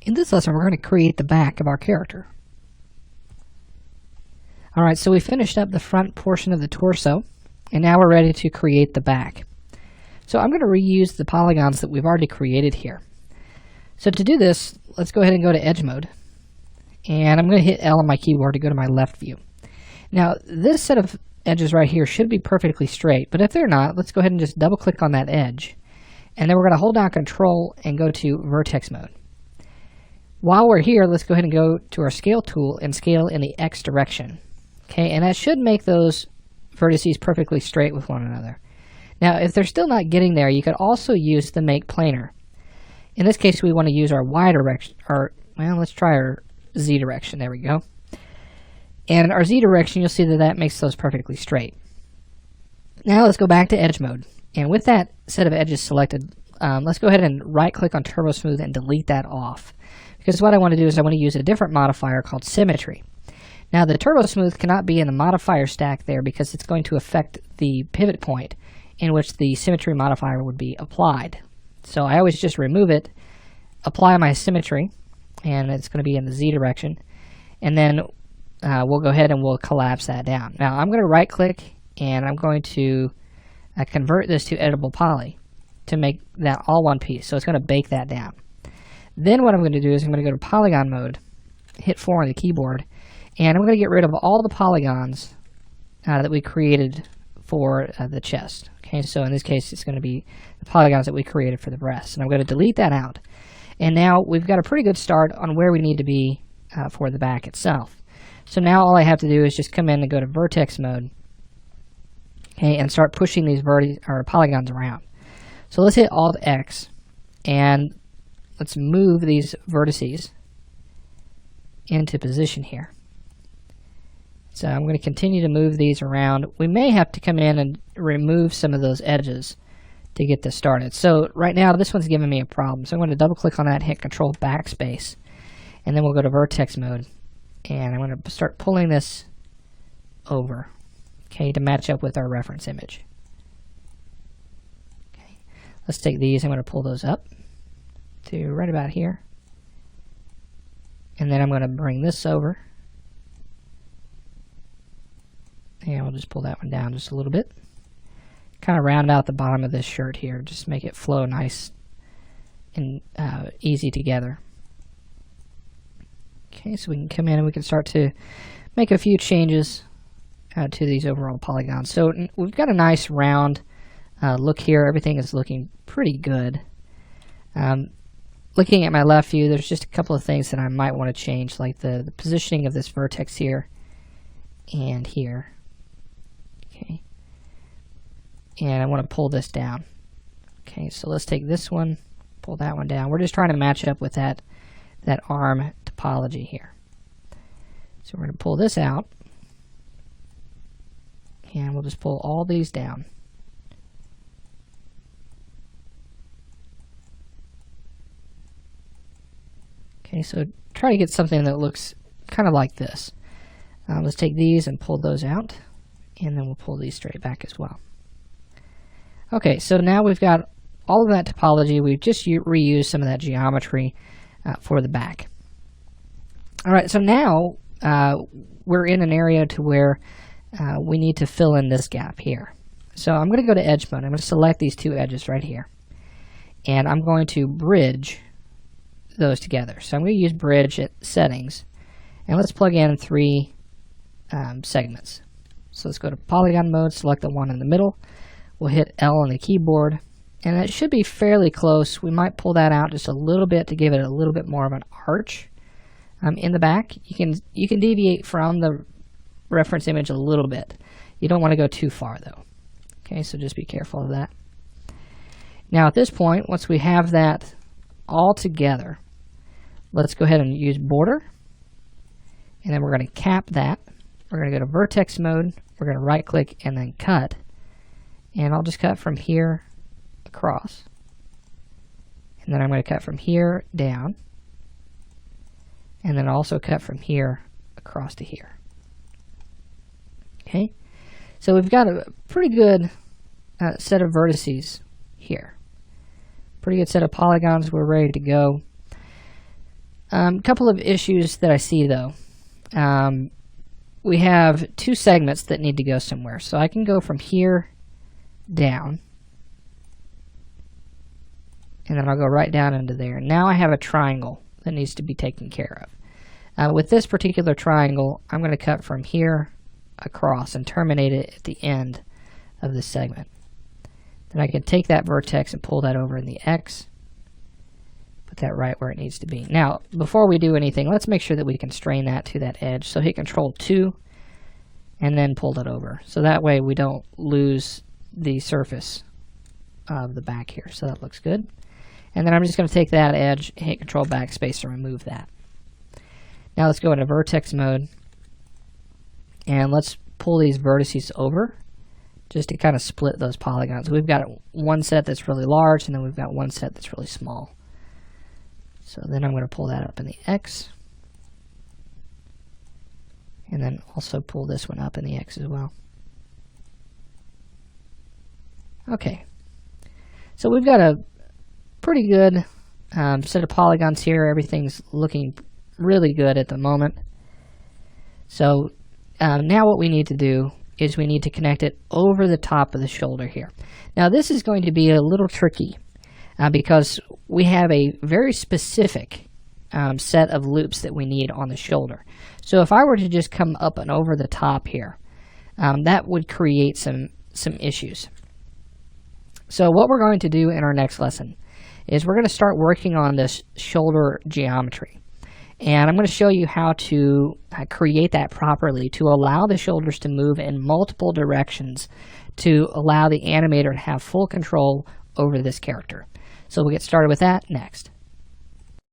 In this lesson, we're going to create the back of our character. Alright, so we finished up the front portion of the torso, and now we're ready to create the back. So I'm going to reuse the polygons that we've already created here. So to do this, let's go ahead and go to Edge Mode, and I'm going to hit L on my keyboard to go to my left view. Now, this set of edges right here should be perfectly straight, but if they're not, let's go ahead and just double click on that edge, and then we're going to hold down Control and go to Vertex Mode. While we're here, let's go ahead and go to our Scale tool and scale in the X direction. Okay, and that should make those vertices perfectly straight with one another. Now, if they're still not getting there, you could also use the Make Planar. In this case, we want to use our Y direction, or, well, let's try our Z direction. There we go. And our Z direction, you'll see that that makes those perfectly straight. Now let's go back to Edge Mode. And with that set of edges selected, let's go ahead and right-click on Turbo Smooth and delete that off. Because what I want to do is I want to use a different modifier called Symmetry. Now the Turbo Smooth cannot be in the modifier stack there because it's going to affect the pivot point in which the Symmetry modifier would be applied. So I always just remove it, apply my Symmetry, and it's going to be in the Z direction, and then we'll go ahead and we'll collapse that down. Now I'm going to right click and I'm going to convert this to editable poly to make that all one piece. So it's going to bake that down. Then what I'm going to do is I'm going to go to polygon mode, hit 4 on the keyboard, and I'm going to get rid of all the polygons that we created for the chest. Okay, so in this case it's going to be the polygons that we created for the breast. And I'm going to delete that out. And now we've got a pretty good start on where we need to be for the back itself. So now all I have to do is just come in and go to Vertex Mode, okay, and start pushing these polygons around. So let's hit Alt X, and let's move these vertices into position here. So I'm going to continue to move these around. We may have to come in and remove some of those edges to get this started. So right now this one's giving me a problem. So I'm going to double click on that, hit Control Backspace, and then we'll go to Vertex Mode. And I'm going to start pulling this over, okay, to match up with our reference image. Okay, let's take these. I'm going to pull those up to right about here. And then I'm going to bring this over. And we'll just pull that one down just a little bit. Kind of round out the bottom of this shirt here. Just make it flow nice and easy together. Okay, so we can come in and we can start to make a few changes to these overall polygons. So we've got a nice round look here. Everything is looking pretty good. Looking at my left view, there's just a couple of things that I might want to change, like the positioning of this vertex here and here. Okay, and I want to pull this down. Okay, so let's take this one, pull that one down. We're just trying to match up with that arm topology here. So we're going to pull this out, and we'll just pull all these down. Okay, so try to get something that looks kind of like this. Let's take these and pull those out, and then we'll pull these straight back as well. Okay, so now we've got all of that topology. We've just reused some of that geometry for the back. Alright, so now we're in an area to where we need to fill in this gap here. So I'm going to go to Edge Mode. I'm going to select these two edges right here. And I'm going to bridge those together. So I'm going to use Bridge at Settings. And let's plug in 3 segments. So let's go to Polygon Mode, select the one in the middle. We'll hit L on the keyboard. And it should be fairly close. We might pull that out just a little bit to give it a little bit more of an arch in the back. You can deviate from the reference image a little bit. You don't want to go too far though. Okay, so just be careful of that. Now at this point, once we have that all together, let's go ahead and use Border, and then we're going to cap that. We're going to go to Vertex Mode. We're going to right click and then Cut, and I'll just cut from here across, and then I'm going to cut from here down, and then also cut from here across to here. Okay, so we've got a pretty good set of vertices here. Pretty good set of polygons. We're ready to go. Couple of issues that I see though. We have two segments that need to go somewhere. So I can go from here down, and then I'll go right down into there. Now I have a triangle that needs to be taken care of. With this particular triangle, I'm going to cut from here across and terminate it at the end of the segment. Then I can take that vertex and pull that over in the X, put that right where it needs to be. Now, before we do anything, let's make sure that we constrain that to that edge. So hit Control 2 and then pull that over. So that way we don't lose the surface of the back here. So that looks good. And then I'm just going to take that edge, hit Control Backspace to remove that. Now let's go into vertex mode, and let's pull these vertices over just to kind of split those polygons. We've got one set that's really large, and then we've got one set that's really small. So then I'm going to pull that up in the X, and then also pull this one up in the X as well. Okay, so we've got a pretty good set of polygons here. Everything's looking really good at the moment. So now what we need to do is we need to connect it over the top of the shoulder here. Now this is going to be a little tricky because we have a very specific set of loops that we need on the shoulder. So if I were to just come up and over the top here, that would create some issues. So what we're going to do in our next lesson is we're going to start working on this shoulder geometry. And I'm going to show you how to create that properly to allow the shoulders to move in multiple directions to allow the animator to have full control over this character. So we'll get started with that next.